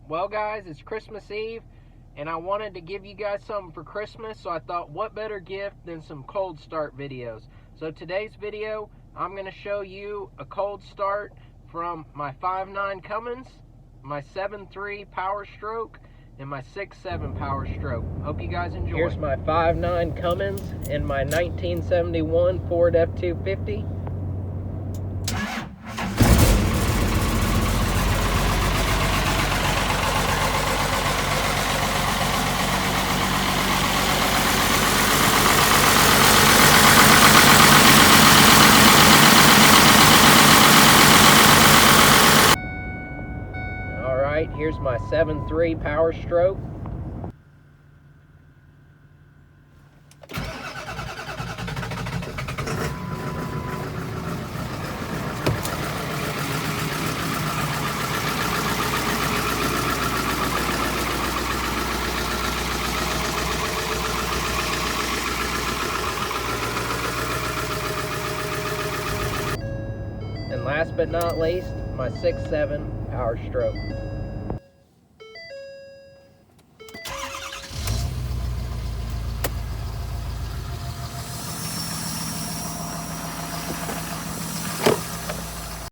Well guys, it's Christmas Eve and I wanted to give you guys something for Christmas, so I thought what better gift than some cold start videos. So today's video, I'm going to show you a cold start from my 5.9 Cummins, my 7.3 Powerstroke, and my 6.7 Powerstroke. Hope you guys enjoy. Here's my 5.9 Cummins and my 1971 Ford F-250. Alright, here's my 7.3 Powerstroke. And last but not least, my 6.7 Powerstroke.